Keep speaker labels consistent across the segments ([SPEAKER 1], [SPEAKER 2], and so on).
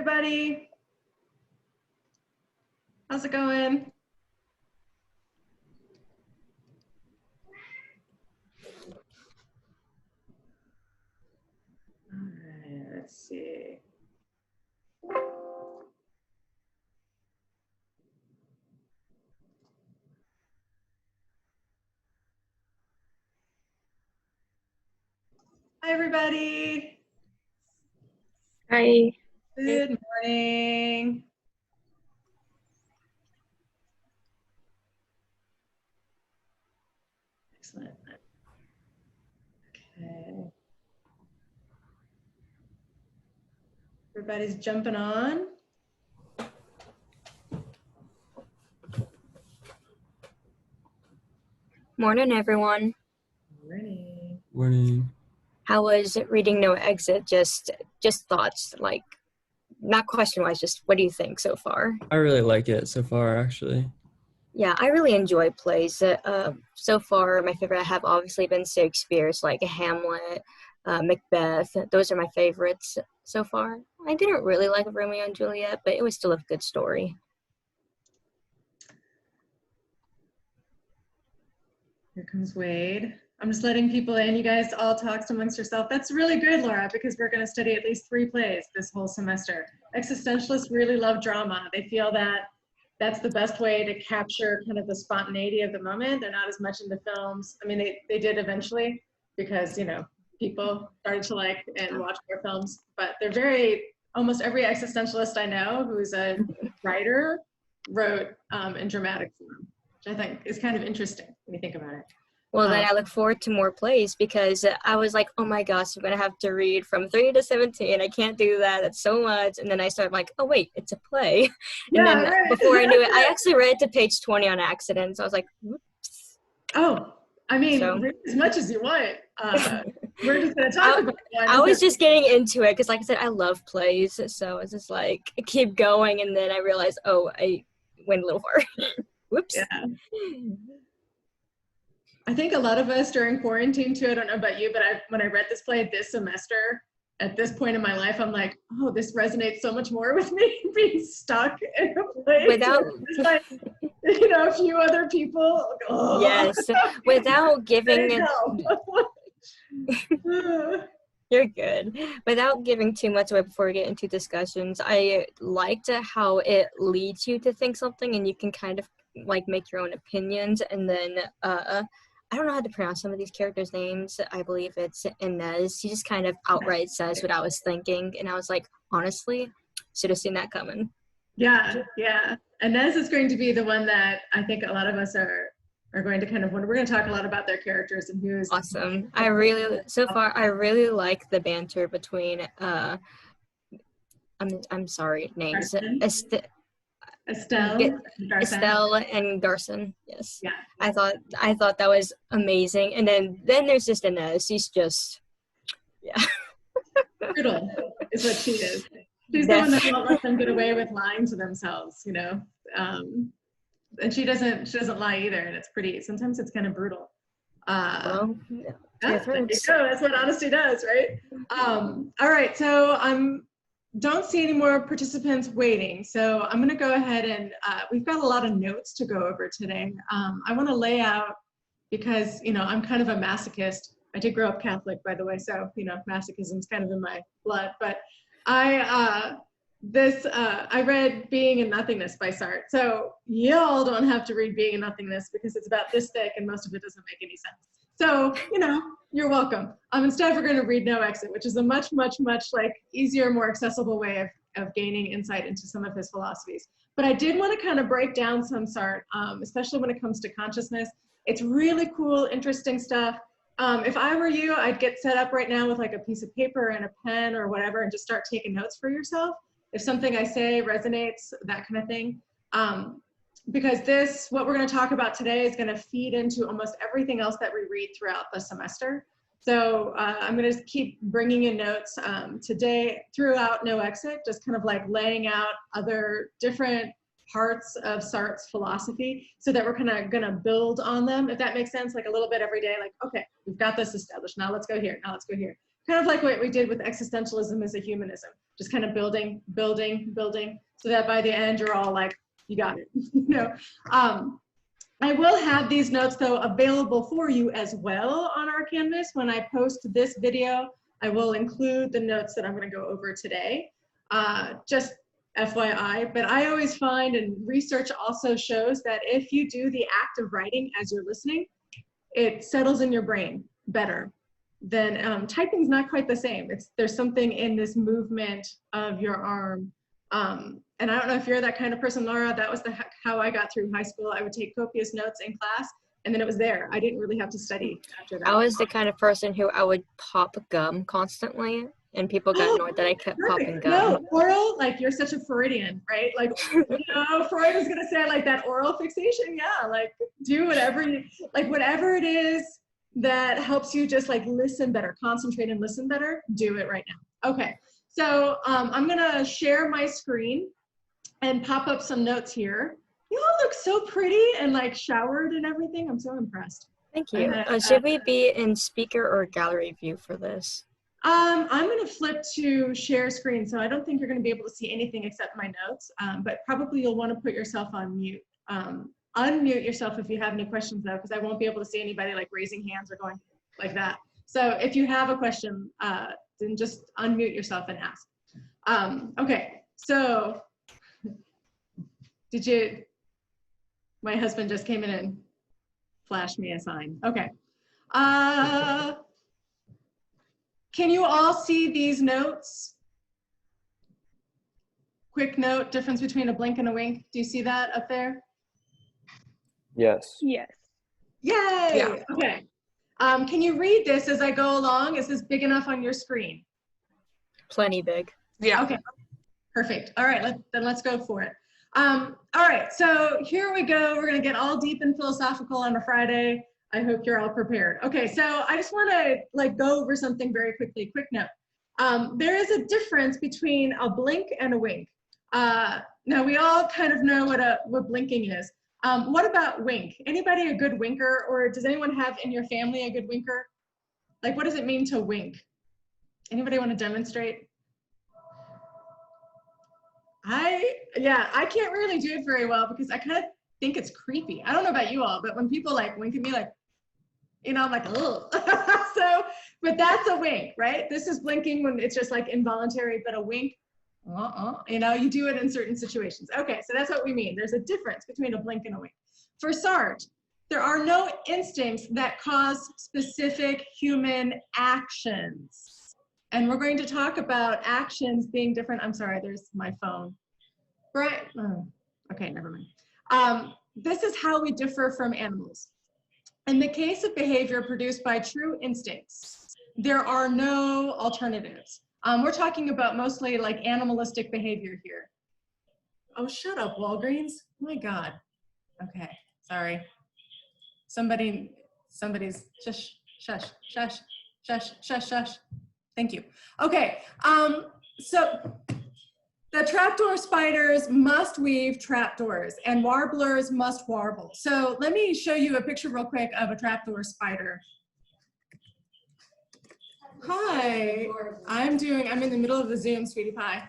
[SPEAKER 1] everybody. How's it going? All right, let's see. Hi, everybody.
[SPEAKER 2] Hi.
[SPEAKER 1] Good morning. Excellent. Okay. Everybody's jumping on.
[SPEAKER 2] Morning, everyone.
[SPEAKER 1] Morning.
[SPEAKER 3] Morning.
[SPEAKER 2] How was reading No Exit? Just thoughts, like, not question-wise, just what do you think so far?
[SPEAKER 3] I really like it so far, actually.
[SPEAKER 2] Yeah, I really enjoy plays. So far, my favorite have obviously been Shakespeare's, like Hamlet, Macbeth. Those are my favorites so far. I didn't really like Romeo and Juliet, but it was still a good story.
[SPEAKER 1] Here comes Wade. I'm just letting people in. You guys all talk amongst yourself. That's really good, Laura, because we're going to study at least 3 plays this whole semester. Existentialists really love drama. They feel that that's the best way to capture kind of the spontaneity of the moment. They're not as much into films. I mean, they did eventually because, you know, people started to like and watch more films, but they're almost every existentialist I know who's a writer wrote in dramatic form, which I think is kind of interesting when you think about it.
[SPEAKER 2] Well, then I look forward to more plays because I was like, oh my gosh, I'm going to have to read from 3 to 17. I can't do that. That's so much. And then I started like, oh, wait, it's a play. And then before I knew it, I actually read to page 20 on accident. So I was like, whoops.
[SPEAKER 1] Oh, I mean, read as much as you want. We're just going to talk about it.
[SPEAKER 2] I was just getting into it because, like I said, I love plays. So it's just like, keep going. And then I realized, oh, I went a little far. Whoops.
[SPEAKER 1] Yeah. I think a lot of us during quarantine too, I don't know about you, but when I read this play this semester, at this point in my life, I'm like, oh, this resonates so much more with me being stuck in a place
[SPEAKER 2] without,
[SPEAKER 1] like, you know, a few other people. Oh.
[SPEAKER 2] Yes, without giving You're good. Without giving too much away before we get into discussions, I liked how it leads you to think something and you can kind of like make your own opinions. And then I don't know how to pronounce some of these characters' names. I believe it's Inez. He just kind of outright says what I was thinking. And I was like, honestly, should have seen that coming.
[SPEAKER 1] Yeah, yeah. Inez is going to be the one that I think a lot of us are going to kind of wonder. We're going to talk a lot about their characters and who's
[SPEAKER 2] awesome. I really like the banter between I'm sorry, names. Estelle and Garson. Yes.
[SPEAKER 1] Yeah.
[SPEAKER 2] I thought that was amazing. And then there's just Inez. She's just
[SPEAKER 1] brutal is what she is. She's the one that won't let them get away with lying to themselves, you know. And she doesn't lie either, and it's pretty. Sometimes it's kind of brutal.
[SPEAKER 2] Well,
[SPEAKER 1] there you go. That's what honesty does, right? All right, so don't see any more participants waiting, so I'm going to go ahead and we've got a lot of notes to go over today. I want to lay out because you know I'm kind of a masochist. I did grow up Catholic, by the way, so you know masochism's kind of in my blood. But I read Being in Nothingness by Sartre. So y'all don't have to read Being in Nothingness because it's about this thick and most of it doesn't make any sense. So, you know, you're welcome. Instead, we're going to read No Exit, which is a much, much, much like easier, more accessible way of gaining insight into some of his philosophies. But I did want to kind of break down some Sartre, especially when it comes to consciousness. It's really cool, interesting stuff. If I were you, I'd get set up right now with like a piece of paper and a pen or whatever and just start taking notes for yourself. If something I say resonates, that kind of thing. Because what we're going to talk about today is going to feed into almost everything else that we read throughout the semester. So I'm going to keep bringing in notes today throughout No Exit, just kind of like laying out other different parts of Sartre's philosophy so that we're kind of going to build on them, if that makes sense, like a little bit every day, like, okay, we've got this established. Now let's go here. Now let's go here. kind of like what we did with existentialism as a humanism, just kind of building, so that by the end you're all like, you got it. I will have these notes though available for you as well on our Canvas. When I post this video, I will include the notes that I'm going to go over today. Just FYI, but I always find, and research also shows, that if you do the act of writing as you're listening, it settles in your brain better than typing's not quite the same. There's something in this movement of your arm. And I don't know if you're that kind of person, Laura. That was how I got through high school. I would take copious notes in class, and then it was there. I didn't really have to study after that.
[SPEAKER 2] I was the kind of person who I would pop gum constantly, and people got annoyed that I kept popping gum.
[SPEAKER 1] No, oral, like you're such a Freudian, right? Like, Freud was gonna say like that oral fixation. Yeah, like do whatever whatever it is that helps you just like listen better, concentrate and listen better. Do it right now. Okay, so I'm gonna share my screen and pop up some notes here. You all look so pretty and like showered and everything. I'm so impressed.
[SPEAKER 2] Thank you. Should we be in speaker or gallery view for this?
[SPEAKER 1] I'm going to flip to share screen, so I don't think you're going to be able to see anything except my notes, but probably you'll want to put yourself on mute. Unmute yourself if you have any questions though, because I won't be able to see anybody like raising hands or going like that. So if you have a question, then just unmute yourself and ask. Okay, so my husband just came in and flashed me a sign. Okay. Can you all see these notes? Quick note, difference between a blink and a wink. Do you see that up there?
[SPEAKER 4] Yes.
[SPEAKER 5] Yes.
[SPEAKER 1] Yay!
[SPEAKER 2] Yeah.
[SPEAKER 1] Okay. Can you read this as I go along? Is this big enough on your screen?
[SPEAKER 2] Plenty big.
[SPEAKER 1] Yeah. Okay. Perfect. All right, let's go for it. All right, so here we go. We're gonna get all deep and philosophical on a Friday. I hope you're all prepared. Okay, so I just want to like go over something very quickly. Quick note. There is a difference between a blink and a wink. Now we all kind of know what blinking is. What about wink? Anybody a good winker, or does anyone have in your family a good winker? Like, what does it mean to wink? Anybody want to demonstrate? I can't really do it very well because I kind of think it's creepy. I don't know about you all, but when people like wink at me, like, I'm like, ugh. But that's a wink, right? This is blinking when it's just like involuntary, but a wink, you do it in certain situations. Okay, so that's what we mean. There's a difference between a blink and a wink. For Sartre, there are no instincts that cause specific human actions. And we're going to talk about actions being different. I'm sorry, there's my phone. Right, okay, never mind. This is how we differ from animals. In the case of behavior produced by true instincts, there are no alternatives. We're talking about mostly like animalistic behavior here. Oh, shut up, Walgreens. Oh my God. Okay, sorry. Somebody's shush, shush, shush, shush, shush, shush. Thank you. Okay, so the trapdoor spiders must weave trapdoors and warblers must warble. So let me show you a picture real quick of a trapdoor spider. Hi, I'm in the middle of the Zoom, sweetie pie.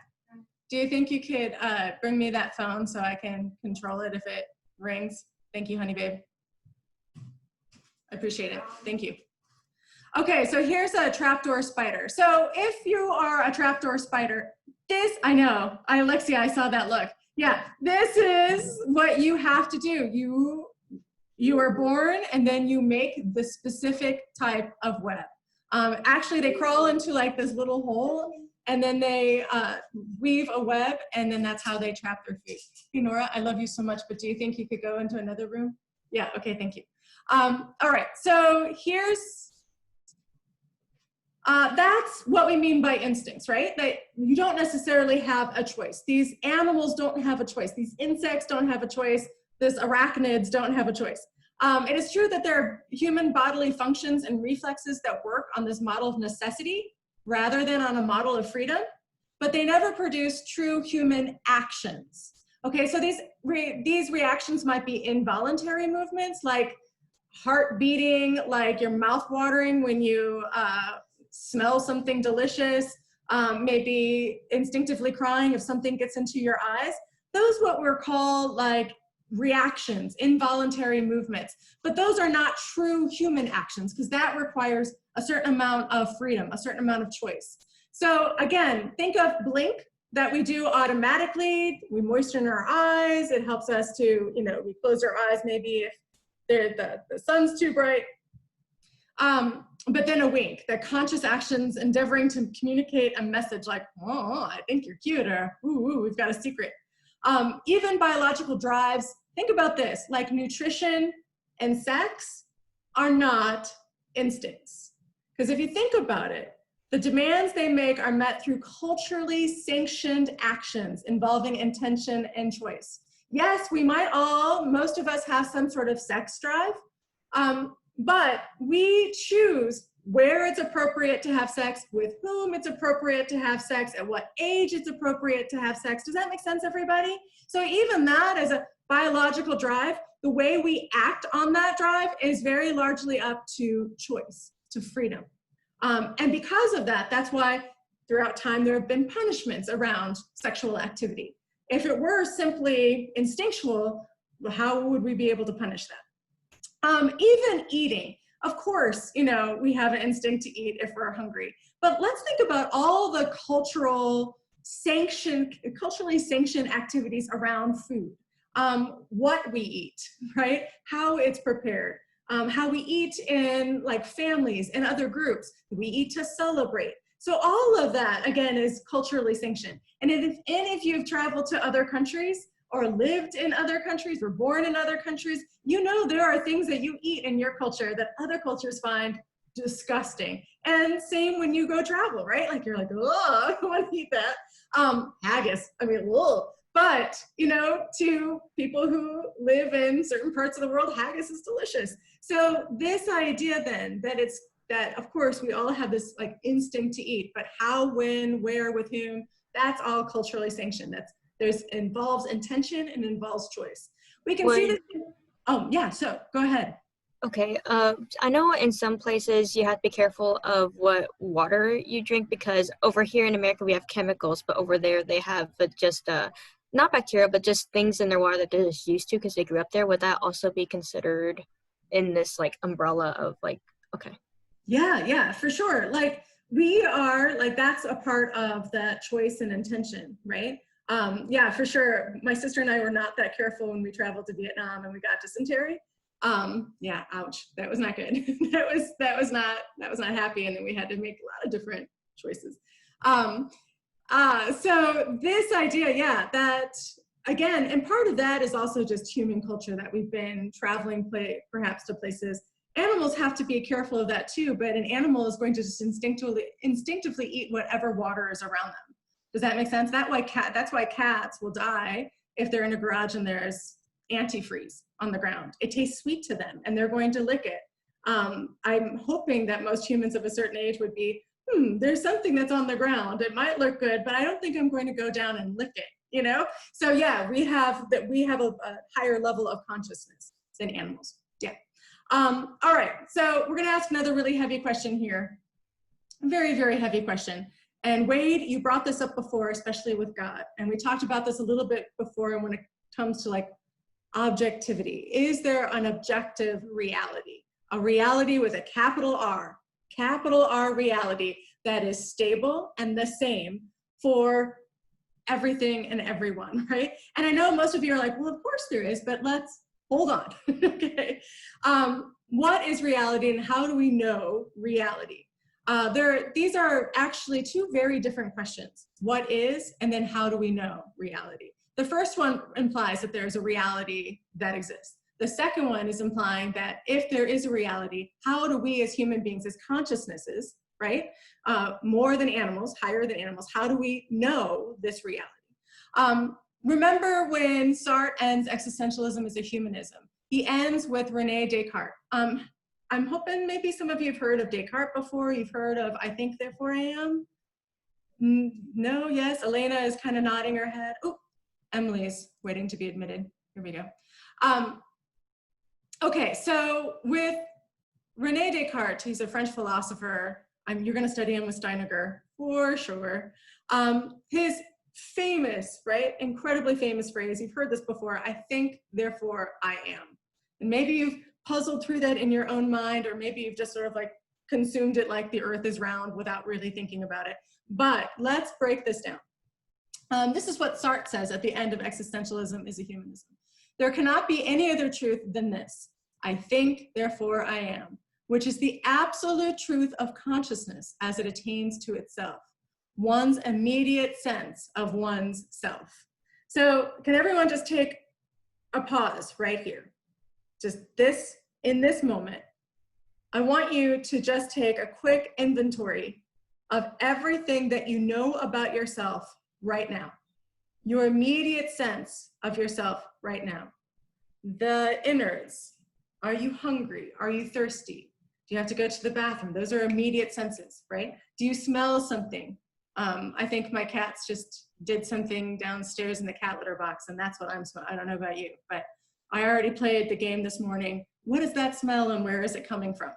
[SPEAKER 1] Do you think you could bring me that phone so I can control it if it rings? Thank you, honey babe. I appreciate it, thank you. Okay, so here's a trapdoor spider. So if you are a trapdoor spider, I know, Alexia, I saw that look. Yeah, this is what you have to do. You are born and then you make the specific type of web. Actually, they crawl into like this little hole and then they weave a web and then that's how they trap their food. Hey, Nora, I love you so much, but do you think you could go into another room? Yeah, okay, thank you. All right, so that's what we mean by instincts, right? That you don't necessarily have a choice. These animals don't have a choice. These insects don't have a choice. These arachnids don't have a choice. It is true that there are human bodily functions and reflexes that work on this model of necessity rather than on a model of freedom, but they never produce true human actions. Okay, so these reactions might be involuntary movements like heart beating, like your mouth watering when you smell something delicious, maybe instinctively crying if something gets into your eyes. Those what we're called like reactions, involuntary movements. But those are not true human actions because that requires a certain amount of freedom, a certain amount of choice. So again, think of blink that we do automatically. We moisten our eyes. It helps us to, you know, we close our eyes maybe if the sun's too bright. But then a wink, the conscious actions endeavoring to communicate a message like, oh, I think you're cute, or ooh, we've got a secret. Even biological drives, think about this, like nutrition and sex are not instincts. Because if you think about it, the demands they make are met through culturally sanctioned actions involving intention and choice. Yes, we might most of us have some sort of sex drive, but we choose where it's appropriate to have sex, with whom it's appropriate to have sex, at what age it's appropriate to have sex. Does that make sense, everybody? So even that as a biological drive, the way we act on that drive is very largely up to choice, to freedom. And because of that, that's why throughout time there have been punishments around sexual activity. If it were simply instinctual, how would we be able to punish that? Even eating. Of course, you know, we have an instinct to eat if we're hungry, but let's think about all the culturally sanctioned activities around food. What we eat, right? How it's prepared, how we eat in like families and other groups. We eat to celebrate. So all of that, again, is culturally sanctioned. And if you've traveled to other countries, or lived in other countries, were born in other countries, you know there are things that you eat in your culture that other cultures find disgusting. And same when you go travel, right? Like you're like, oh, I don't want to eat that. Haggis, I mean, ugh. But, you know, to people who live in certain parts of the world, haggis is delicious. So this idea then that of course we all have this like instinct to eat, but how, when, where, with whom, that's all culturally sanctioned. Involves intention and involves choice. We can see this. Oh yeah, so go ahead.
[SPEAKER 2] Okay, I know in some places you have to be careful of what water you drink because over here in America we have chemicals, but over there they have just not bacteria, but just things in their water that they're just used to because they grew up there. Would that also be considered in this like umbrella of like, okay?
[SPEAKER 1] Yeah, for sure. Like we are, like that's a part of that choice and intention, right? Yeah, for sure. My sister and I were not that careful when we traveled to Vietnam and we got dysentery. Yeah, ouch. That was not good. that was not happy. And then we had to make a lot of different choices. So this idea, yeah, that again, and part of that is also just human culture that we've been traveling perhaps to places. Animals have to be careful of that too, but an animal is going to just instinctively eat whatever water is around them. Does that make sense? That's why cats will die if they're in a garage and there's antifreeze on the ground. It tastes sweet to them and they're going to lick it. I'm hoping that most humans of a certain age would be, there's something that's on the ground. It might look good, but I don't think I'm going to go down and lick it, you know? So yeah, we have a higher level of consciousness than animals. Yeah. All right, so we're gonna ask another really heavy question here. Very, very heavy question. And Wade, you brought this up before, especially with God. And we talked about this a little bit before when it comes to like objectivity. Is there an objective reality? A reality with a capital R reality that is stable and the same for everything and everyone, right? And I know most of you are like, well, of course there is, but let's hold on, okay? What is reality and how do we know reality? These are actually two very different questions. What is, and then how do we know reality? The first one implies that there's a reality that exists. The second one is implying that if there is a reality, how do we as human beings, as consciousnesses, right? More than animals, higher than animals, how do we know this reality? Remember when Sartre ends existentialism as a humanism? He ends with René Descartes. I'm hoping maybe some of you have heard of Descartes before. You've heard of I think, therefore I am? No, yes, Elena is kind of nodding her head. Oh, Emily's waiting to be admitted. Here we go. Okay, so with René Descartes, he's a French philosopher. You're going to study him with Steiniger for sure. His famous, right, incredibly famous phrase, you've heard this before, I think, therefore I am. And maybe you've puzzled through that in your own mind, or maybe you've just sort of like consumed it like the earth is round without really thinking about it. But let's break this down. This is what Sartre says at the end of Existentialism is a Humanism. There cannot be any other truth than this. I think, therefore I am, which is the absolute truth of consciousness as it attains to itself, one's immediate sense of one's self. So can everyone just take a pause right here? Just this, in this moment, I want you to just take a quick inventory of everything that you know about yourself right now. Your immediate sense of yourself right now. The innards. Are you hungry? Are you thirsty? Do you have to go to the bathroom? Those are immediate senses, right? Do you smell something? I think my cats just did something downstairs in the cat litter box, and that's what I'm smelling. I don't know about you, but I already played the game this morning. What is that smell and where is it coming from?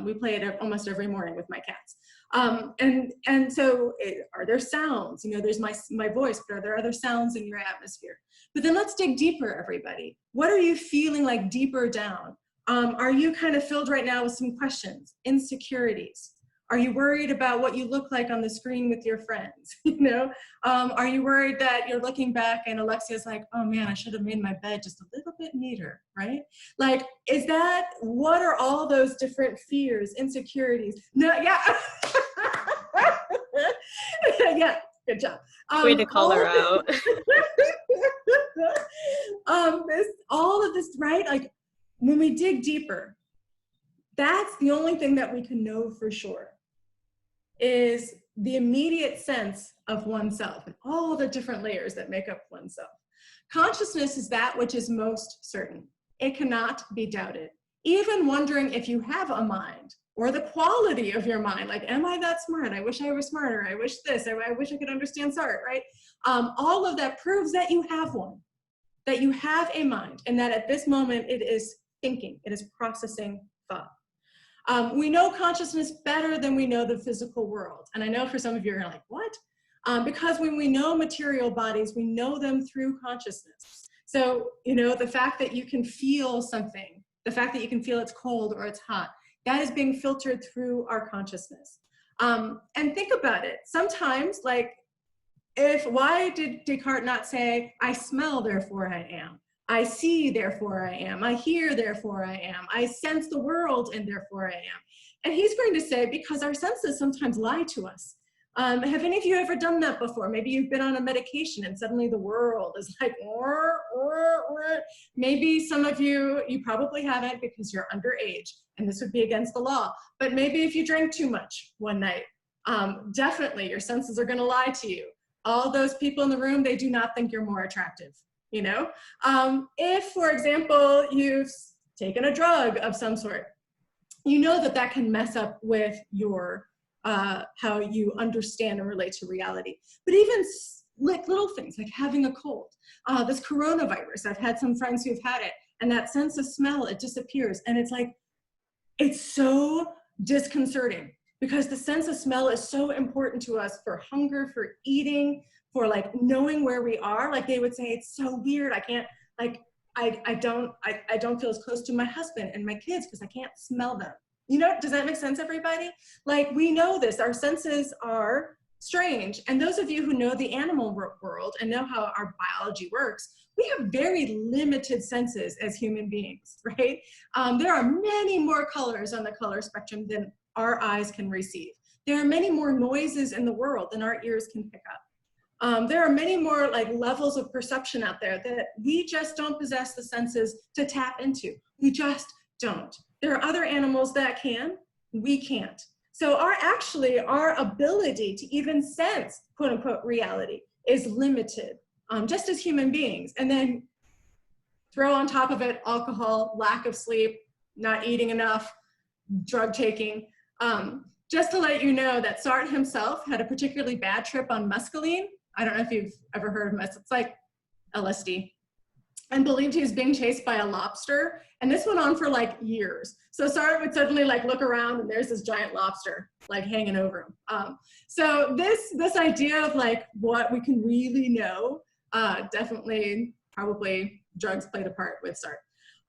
[SPEAKER 1] We play it almost every morning with my cats. And so are there sounds? You know, there's my voice, but are there other sounds in your atmosphere? But then let's dig deeper, everybody. What are you feeling like deeper down? Are you kind of filled right now with some questions, insecurities? Are you worried about what you look like on the screen with your friends? You know, are you worried that you're looking back and Alexia's like, oh man, I should have made my bed just a little bit neater, right? Like, what are all those different fears, insecurities? No, yeah. Yeah, good job.
[SPEAKER 2] Way to call her out.
[SPEAKER 1] All of this, right? Like, when we dig deeper, that's the only thing that we can know for sure, is the immediate sense of oneself and all the different layers that make up oneself. Consciousness is that which is most certain. It cannot be doubted. Even wondering if you have a mind or the quality of your mind, like, am I that smart? I wish I were smarter. I wish this, I wish I could understand Sartre, right? All of that proves that you have one, that you have a mind, and that at this moment it is thinking, it is processing thought. We know consciousness better than we know the physical world. And I know for some of you are like, what? Because when we know material bodies, we know them through consciousness. So, you know, the fact that you can feel something, the fact that you can feel it's cold or it's hot, that is being filtered through our consciousness. And think about it. Sometimes, like, why did Descartes not say, I smell, therefore I am? I see, therefore I am. I hear, therefore I am. I sense the world, and therefore I am. And he's going to say, because our senses sometimes lie to us. Have any of you ever done that before? Maybe you've been on a medication and suddenly the world is like, maybe some of you probably haven't because you're underage, and this would be against the law. But maybe if you drank too much one night, definitely your senses are gonna lie to you. All those people in the room, they do not think you're more attractive. You know, if, for example, you've taken a drug of some sort, you know that that can mess up with your, how you understand and relate to reality. But even like little things like having a cold, this coronavirus, I've had some friends who've had it, and that sense of smell, it disappears. And it's like, it's so disconcerting because the sense of smell is so important to us for hunger, for eating, for like knowing where we are. Like they would say, it's so weird. I can't, like, I don't feel as close to my husband and my kids because I can't smell them. You know, does that make sense, everybody? Like, we know this, our senses are strange. And those of you who know the animal world and know how our biology works, we have very limited senses as human beings, right? There are many more colors on the color spectrum than our eyes can receive. There are many more noises in the world than our ears can pick up. There are many more like levels of perception out there that we just don't possess the senses to tap into. We just don't. There are other animals that can, we can't. So our ability to even sense, quote unquote, reality is limited, just as human beings. And then throw on top of it alcohol, lack of sleep, not eating enough, drug taking. Just to let you know that Sartre himself had a particularly bad trip on mescaline. I don't know if you've ever heard of mescaline. It's like LSD. and believed he was being chased by a lobster. And this went on for like years. So Sartre would suddenly like look around and there's this giant lobster like hanging over him. So this idea of like what we can really know, definitely probably drugs played a part with Sartre.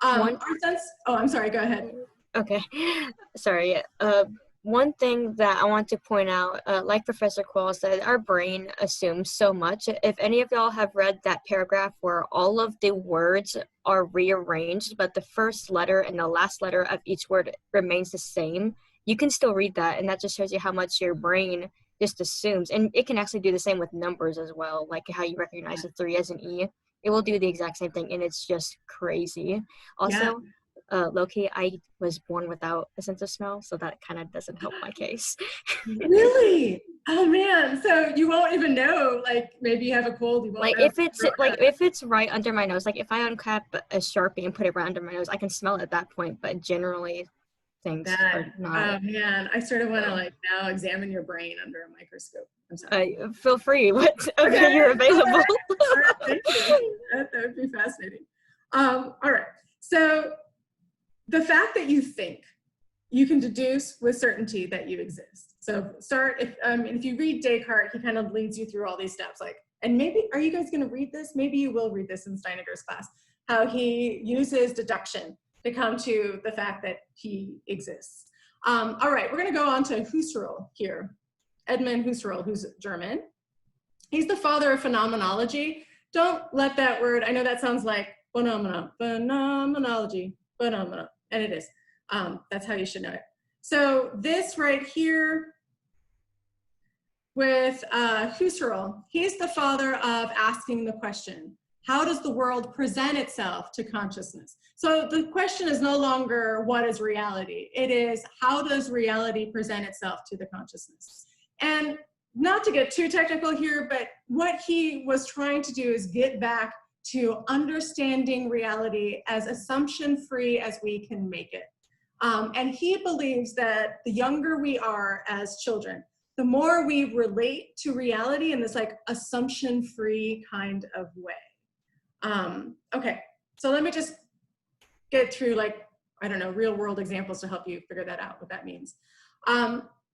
[SPEAKER 1] Our sense, oh, I'm sorry, go ahead.
[SPEAKER 2] Okay, sorry. One thing that I want to point out, like Professor Quall said, our brain assumes so much. If any of y'all have read that paragraph where all of the words are rearranged, but the first letter and the last letter of each word remains the same, you can still read that, and that just shows you how much your brain just assumes. And it can actually do the same with numbers as well, like how you recognize a 3 as an E. It will do the exact same thing, and it's just crazy. Also, low-key, I was born without a sense of smell, so that kind of doesn't help my case.
[SPEAKER 1] Really? Oh man, so you won't even know, like maybe you have a cold, you won't
[SPEAKER 2] Like
[SPEAKER 1] know.
[SPEAKER 2] if it's right under my nose, like if I uncap a Sharpie and put it right under my nose, I can smell it at that point, but generally things are not.
[SPEAKER 1] Oh man, I sort of want to like now examine your brain under a microscope. I'm sorry.
[SPEAKER 2] Feel free. Okay, you're available.
[SPEAKER 1] All right, thank you. That would be fascinating. All right, so the fact that you think, you can deduce with certainty that you exist. So if you read Descartes, he kind of leads you through all these steps, like, and maybe, are you guys gonna read this? Maybe you will read this in Steineger's class, how he uses deduction to come to the fact that he exists. All right, we're gonna go on to Husserl here. Edmund Husserl, who's German. He's the father of phenomenology. Don't let that word, I know that sounds like phenomenology, phenomena, and it is. That's how you should know it. So this right here with Husserl, he's the father of asking the question, how does the world present itself to consciousness? So the question is no longer what is reality, it is how does reality present itself to the consciousness? And not to get too technical here, but what he was trying to do is get back to understanding reality as assumption-free as we can make it. And he believes that the younger we are as children, the more we relate to reality in this like assumption-free kind of way. Okay, so let me just get through like, I don't know, real world examples to help you figure that out, what that means.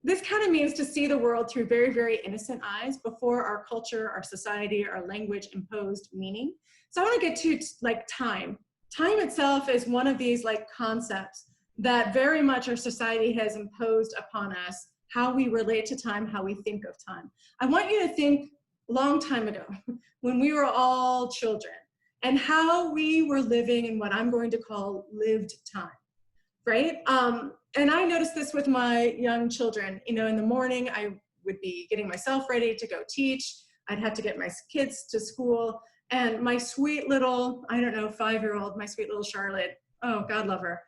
[SPEAKER 1] This kind of means to see the world through very, very innocent eyes before our culture, our society, our language imposed meaning. So I want to get to like time. Time itself is one of these like concepts that very much our society has imposed upon us, how we relate to time, how we think of time. I want you to think a long time ago when we were all children and how we were living in what I'm going to call lived time, right? And I noticed this with my young children. You know, in the morning, I would be getting myself ready to go teach. I'd have to get my kids to school. And my sweet little, I don't know, 5-year-old, my sweet little Charlotte, oh, God love her.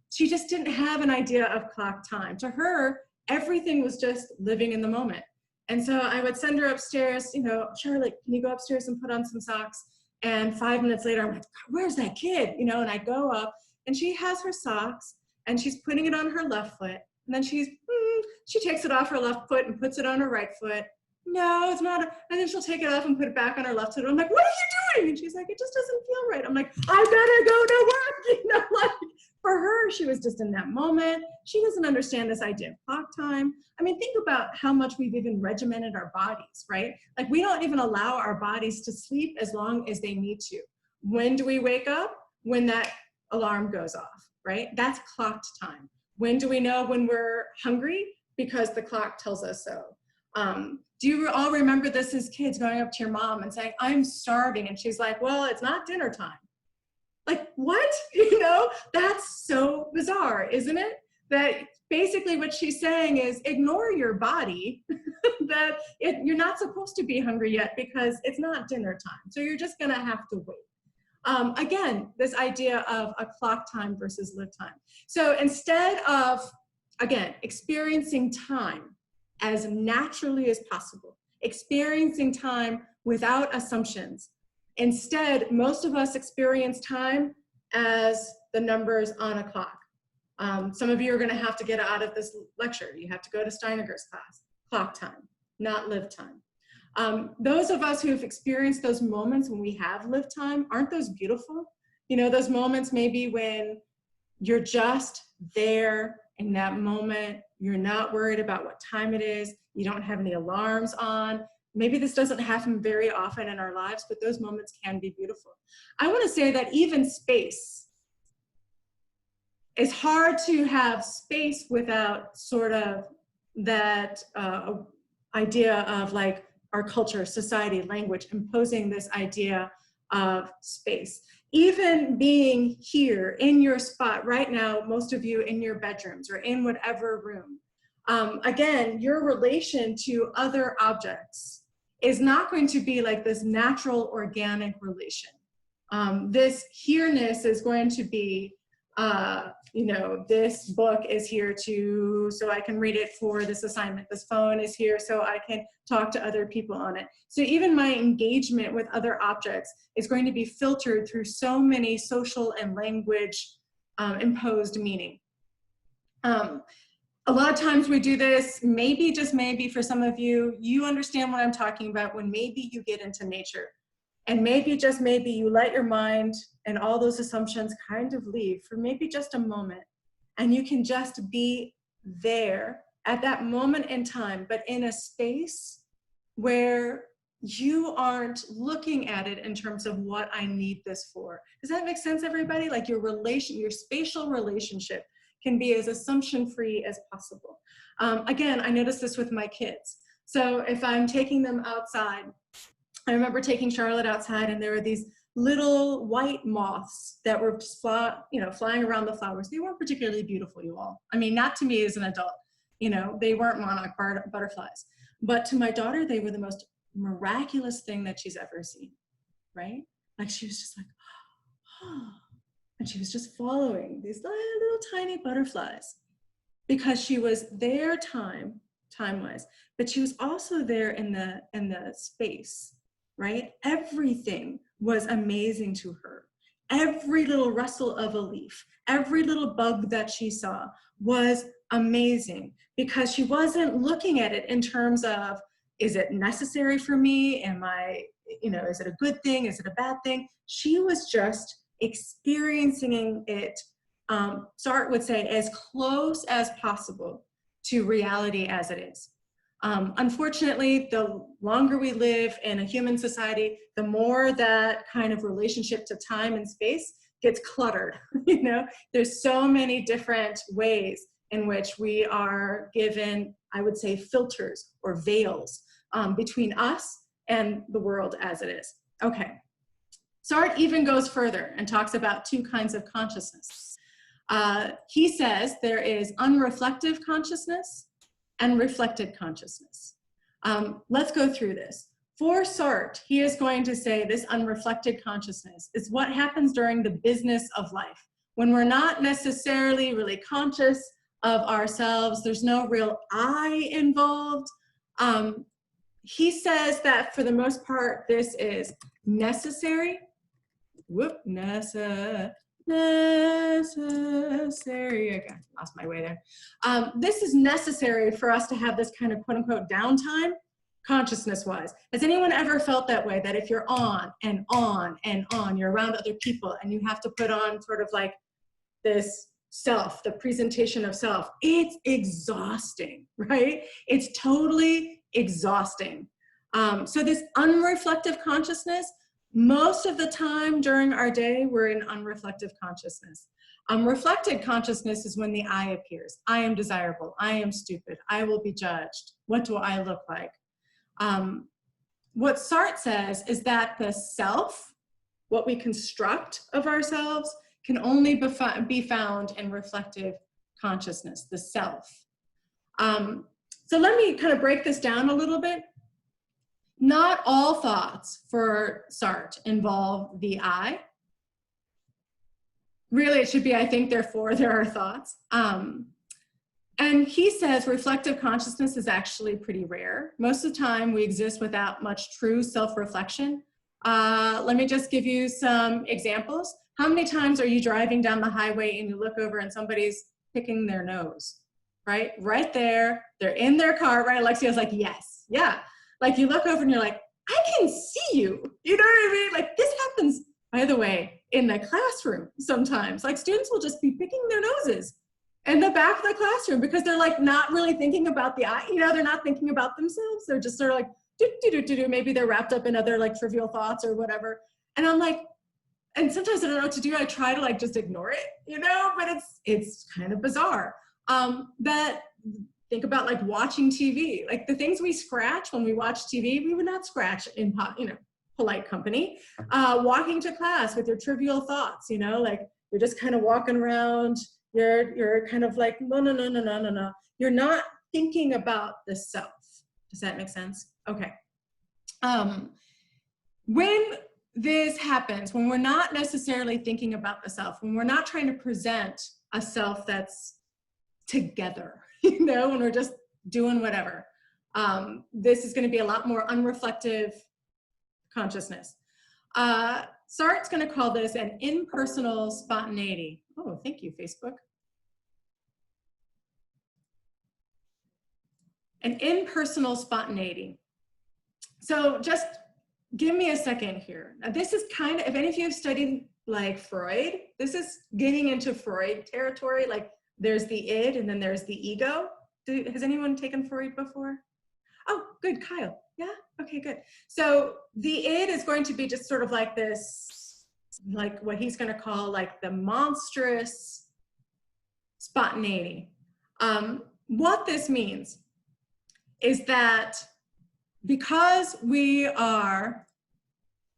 [SPEAKER 1] She just didn't have an idea of clock time. To her, everything was just living in the moment. And so I would send her upstairs, you know, Charlotte, can you go upstairs and put on some socks? And 5 minutes later, I'm like, where's that kid? You know, and I go up and she has her socks and she's putting it on her left foot. And then she takes it off her left foot and puts it on her right foot. No, it's not. And then she'll take it off and put it back on her left foot. I'm like, what are you doing? And she's like, it just doesn't feel right. I'm like, I gotta go to work. You know, like for her, she was just in that moment. She doesn't understand this idea of clock time. I mean, think about how much we've even regimented our bodies, right? Like we don't even allow our bodies to sleep as long as they need to. When do we wake up? When that alarm goes off, right? That's clocked time. When do we know when we're hungry? Because the clock tells us so. Do you all remember this as kids going up to your mom and saying, I'm starving? And she's like, well, it's not dinner time. Like, what? You know, that's so bizarre, isn't it? That basically what she's saying is ignore your body, that you're not supposed to be hungry yet because it's not dinner time. So you're just gonna have to wait. Again, this idea of a clock time versus live time. So instead of, again, experiencing time as naturally as possible, experiencing time without assumptions, instead, most of us experience time as the numbers on a clock. Some of you are gonna have to get out of this lecture. You have to go to Steineger's class, clock time, not live time. Those of us who have experienced those moments when we have lived time, aren't those beautiful? You know, those moments maybe when you're just there in that moment, you're not worried about what time it is, you don't have any alarms on. Maybe this doesn't happen very often in our lives, but those moments can be beautiful. I want to say that even space, it's hard to have space without sort of that idea of like our culture, society, language, imposing this idea of space. Even being here in your spot right now, most of you in your bedrooms or in whatever room, again, your relation to other objects is not going to be like this natural, organic relation. This here-ness is going to be, you know, this book is here so I can read it for this assignment. This phone is here so I can talk to other people on it. So even my engagement with other objects is going to be filtered through so many social and language imposed meaning. A lot of times we do this, maybe, just maybe for some of you, you understand what I'm talking about when maybe you get into nature. And maybe, just maybe, you let your mind and all those assumptions kind of leave for maybe just a moment. And you can just be there at that moment in time, but in a space where you aren't looking at it in terms of what I need this for. Does that make sense, everybody? Like your spatial relationship can be as assumption-free as possible. Again, I noticed this with my kids. So if I'm taking them outside, I remember taking Charlotte outside and there were these little white moths that were just flying around the flowers. They weren't particularly beautiful, you all. I mean, not to me as an adult, you know, they weren't monarch butterflies. But to my daughter, they were the most miraculous thing that she's ever seen, right? Like she was just like, oh. And she was just following these little tiny butterflies because she was there time-wise, but she was also there in the space, right? Everything was amazing to her. Every little rustle of a leaf, every little bug that she saw was amazing because she wasn't looking at it in terms of, is it necessary for me? Am I, you know, is it a good thing? Is it a bad thing? She was just experiencing it, Sartre would say, as close as possible to reality as it is. Unfortunately, the longer we live in a human society, the more that kind of relationship to time and space gets cluttered. You know, there's so many different ways in which we are given, I would say, filters or veils between us and the world as it is. Okay. Sartre even goes further and talks about two kinds of consciousness. He says there is unreflective consciousness and reflected consciousness. Let's go through this. For Sartre, he is going to say this unreflected consciousness is what happens during the business of life, when we're not necessarily really conscious of ourselves, there's no real I involved. He says that for the most part, this is necessary. Necessary. Okay, lost my way there. This is necessary for us to have this kind of quote unquote downtime, consciousness-wise. Has anyone ever felt that way, that if you're on and on and on, you're around other people and you have to put on sort of like this self, the presentation of self, it's exhausting, right? It's totally exhausting. So this unreflective consciousness, most of the time during our day, we're in unreflective consciousness. Reflected consciousness is when the I appears. I am desirable. I am stupid. I will be judged. What do I look like? What Sartre says is that the self, what we construct of ourselves, can only be found in reflective consciousness, the self. So let me kind of break this down a little bit. Not all thoughts for Sartre involve the I. Really, it should be, I think, therefore, there are thoughts. And he says reflective consciousness is actually pretty rare. Most of the time, we exist without much true self-reflection. Let me just give you some examples. How many times are you driving down the highway and you look over and somebody's picking their nose, right? Right there, they're in their car, right? Alexia's like, yes, yeah. Like you look over and you're like, I can see you. You know what I mean? Like this happens, by the way, in the classroom sometimes. Like students will just be picking their noses in the back of the classroom because they're like not really thinking about the eye, they're not thinking about themselves. They're just sort of like, do. Maybe they're wrapped up in other like trivial thoughts or whatever. And I'm like, and sometimes I don't know what to do. I try to like just ignore it, but it's kind of bizarre. That think about like watching TV, like the things we scratch when we watch TV, we would not scratch in polite company. Walking to class with your trivial thoughts, like you're just kind of walking around. You're kind of like, no. You're not thinking about the self. Does that make sense? Okay. When this happens, when we're not necessarily thinking about the self, when we're not trying to present a self that's together, when we're just doing whatever, this is going to be a lot more unreflective consciousness. Sartre's going to call this an impersonal spontaneity. Oh, thank you, Facebook. An impersonal spontaneity. So just give me a second here. Now, this is kind of, if any of you have studied like Freud, this is getting into Freud territory. Like there's the id and then there's the ego. Has anyone taken Freud before? Oh, good, Kyle. Yeah, okay, good. So the id is going to be just sort of like this, like what he's going to call like the monstrous spontaneity. What this means is that because we are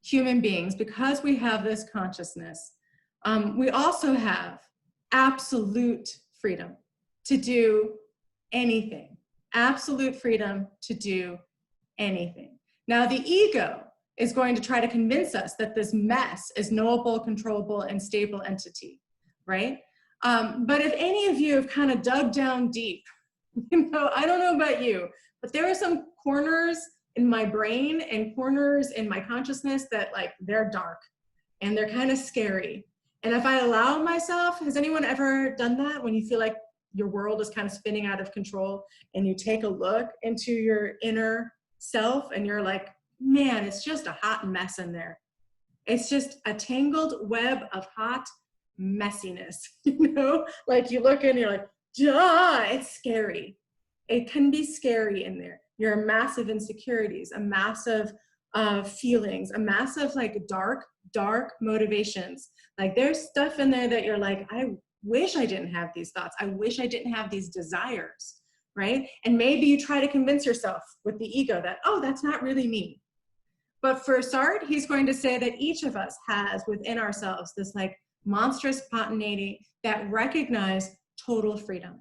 [SPEAKER 1] human beings, because we have this consciousness, we also have absolute freedom to do anything, absolute freedom to do anything. Now, the ego is going to try to convince us that this mess is knowable, controllable, and stable entity, right? But if any of you have kind of dug down deep, I don't know about you, but there are some corners in my brain and corners in my consciousness that like, they're dark and they're kind of scary. And if I allow myself, has anyone ever done that when you feel like your world is kind of spinning out of control and you take a look into your inner self and you're like, man, it's just a hot mess in there. It's just a tangled web of hot messiness, like you look in and you're like, duh, it's scary. It can be scary in there. Your massive insecurities, a massive feelings, a massive like dark motivations. Like there's stuff in there that you're like, I wish I didn't have these thoughts. I wish I didn't have these desires, right? And maybe you try to convince yourself with the ego that, oh, that's not really me. But for Sartre, he's going to say that each of us has within ourselves this like monstrous spontaneity that recognize total freedom.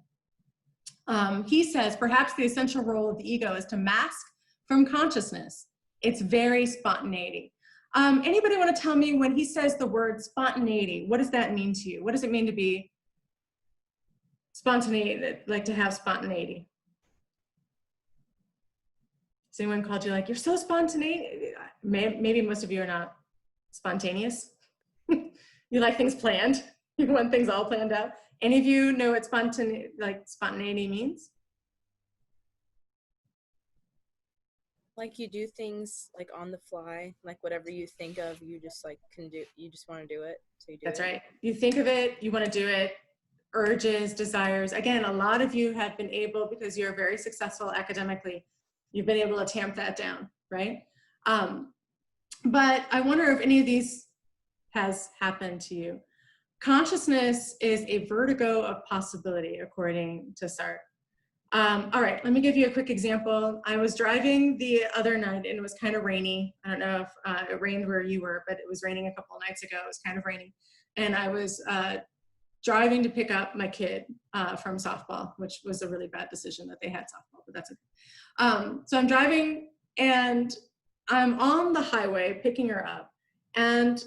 [SPEAKER 1] He says perhaps the essential role of the ego is to mask from consciousness its very spontaneity. Anybody want to tell me when he says the word spontaneity, what does that mean to you? What does it mean to be spontaneity, like to have spontaneity? Has anyone called you like, you're so spontaneous? Maybe most of you are not spontaneous. You like things planned. You want things all planned out. Any of you know what spontaneity means?
[SPEAKER 5] Like you do things like on the fly, like whatever you think of, you just like can do, you just want to do it. So you do
[SPEAKER 1] That's
[SPEAKER 5] it.
[SPEAKER 1] right. You think of it, you want to do it, urges, desires. Again, a lot of you have been able, because you're very successful academically, you've been able to tamp that down, right? But I wonder if any of these has happened to you. Consciousness is a vertigo of possibility, according to Sartre. All right, let me give you a quick example. I was driving the other night and it was kind of rainy. I don't know if it rained where you were, but it was raining a couple of nights ago. It was kind of raining. And I was driving to pick up my kid from softball, which was a really bad decision that they had softball, but that's okay. So I'm driving and I'm on the highway picking her up, and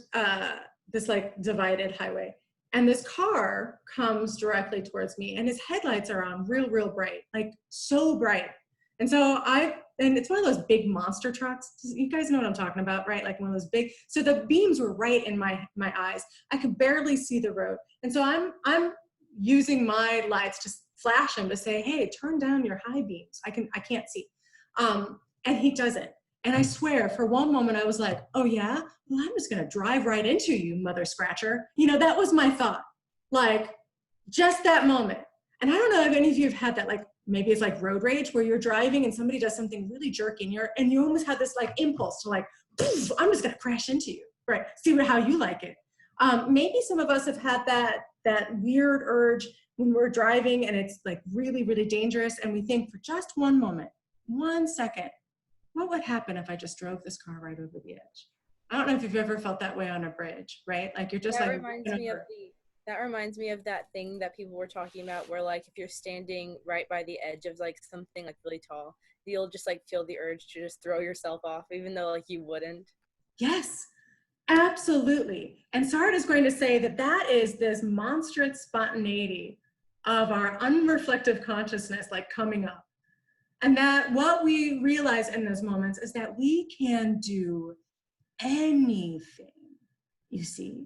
[SPEAKER 1] this like divided highway. And this car comes directly towards me and his headlights are on real bright, like so bright. And so and it's one of those big monster trucks. You guys know what I'm talking about, right? Like one of those big, so the beams were right in my eyes. I could barely see the road. And so I'm using my lights, just flash them to say, hey, turn down your high beams. I can't see. And he doesn't. And I swear, for one moment, I was like, oh yeah? Well, I'm just gonna drive right into you, mother scratcher. You know, that was my thought. Like, just that moment. And I don't know if any of you have had that, like, maybe it's like road rage where you're driving and somebody does something really jerky and you almost have this like impulse to like, poof, I'm just gonna crash into you, right? See how you like it. Maybe some of us have had that weird urge when we're driving and it's like really, really dangerous and we think for just one moment, 1 second, what would happen if I just drove this car right over the edge? I don't know if you've ever felt that way on a bridge, right? Like you're just
[SPEAKER 5] that
[SPEAKER 1] like,
[SPEAKER 5] reminds me of that thing that people were talking about where like if you're standing right by the edge of like something like really tall, you'll just like feel the urge to just throw yourself off even though like you wouldn't.
[SPEAKER 1] Yes, absolutely. And Sard is going to say that that is this monstrous spontaneity of our unreflective consciousness like coming up. And that what we realize in those moments is that we can do anything, you see,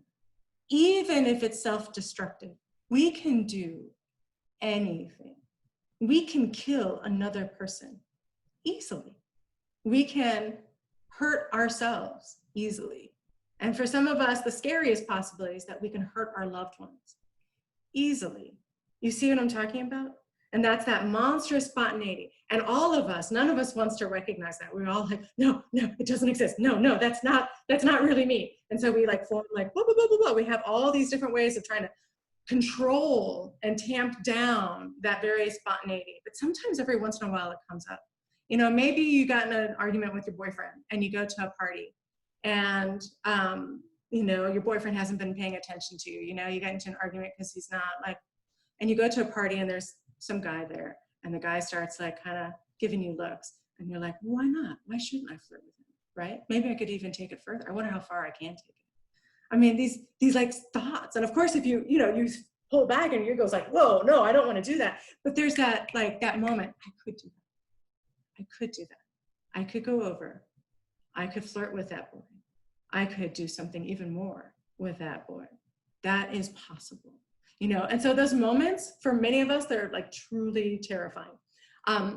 [SPEAKER 1] even if it's self-destructive. We can do anything. We can kill another person easily. We can hurt ourselves easily. And for some of us, the scariest possibility is that we can hurt our loved ones easily. You see what I'm talking about? And that's that monstrous spontaneity. And all of us, none of us wants to recognize that. We're all like, no, it doesn't exist. No, that's not really me. And so we like form like, blah, blah, blah, blah, blah. We have all these different ways of trying to control and tamp down that very spontaneity. But sometimes every once in a while it comes up. You know, maybe you got in an argument with your boyfriend and you go to a party and, you know, your boyfriend hasn't been paying attention to you. You know, you get into an argument because he's not like, and you go to a party and there's some guy there and the guy starts like kind of giving you looks and you're like, well, why not? Why shouldn't I flirt with him, right? Maybe I could even take it further. I wonder how far I can take it. I mean, these like thoughts. And of course, if you pull back and your goes like, whoa, no, I don't want to do that. But there's that, like that moment, I could do that. I could do that. I could go over. I could flirt with that boy. I could do something even more with that boy. That is possible. You know, and so those moments, for many of us, they're like truly terrifying. I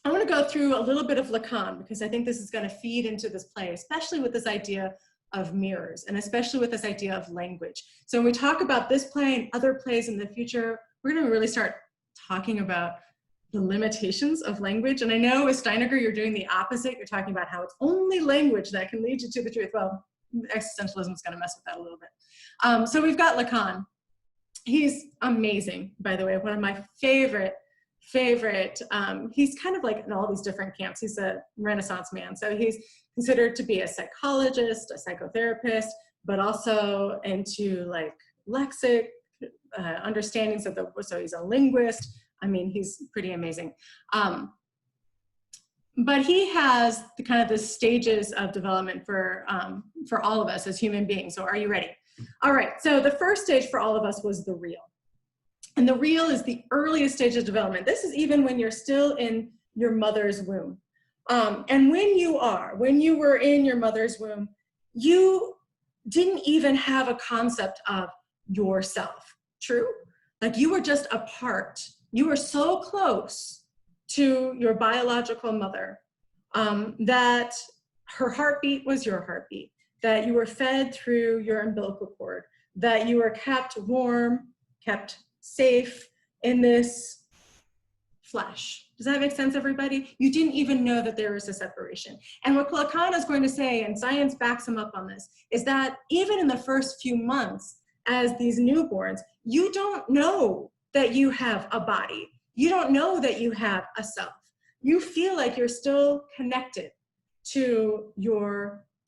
[SPEAKER 1] want to go through a little bit of Lacan because I think this is going to feed into this play, especially with this idea of mirrors and especially with this idea of language. So when we talk about this play and other plays in the future, we're going to really start talking about the limitations of language. And I know with Steiniger, you're doing the opposite. You're talking about how it's only language that can lead you to the truth. Well, existentialism is going to mess with that a little bit. So we've got Lacan. He's amazing, by the way, one of my favorite, he's kind of like in all these different camps. He's a Renaissance man. So he's considered to be a psychologist, a psychotherapist, but also into like lexic understandings of so he's a linguist. I mean, he's pretty amazing. But he has the kind of the stages of development for all of us as human beings. So are you ready? All right, so the first stage for all of us was the real. And the real is the earliest stage of development. This is even when you're still in your mother's womb. And when you were in your mother's womb, you didn't even have a concept of yourself, true? Like you were just a part. You were so close to your biological mother that her heartbeat was your heartbeat, that you were fed through your umbilical cord, that you were kept warm, kept safe in this flesh. Does that make sense, everybody? You didn't even know that there was a separation. And what Lacan is going to say, and science backs him up on this, is that even in the first few months as these newborns, you don't know that you have a body. You don't know that you have a self. You feel like you're still connected to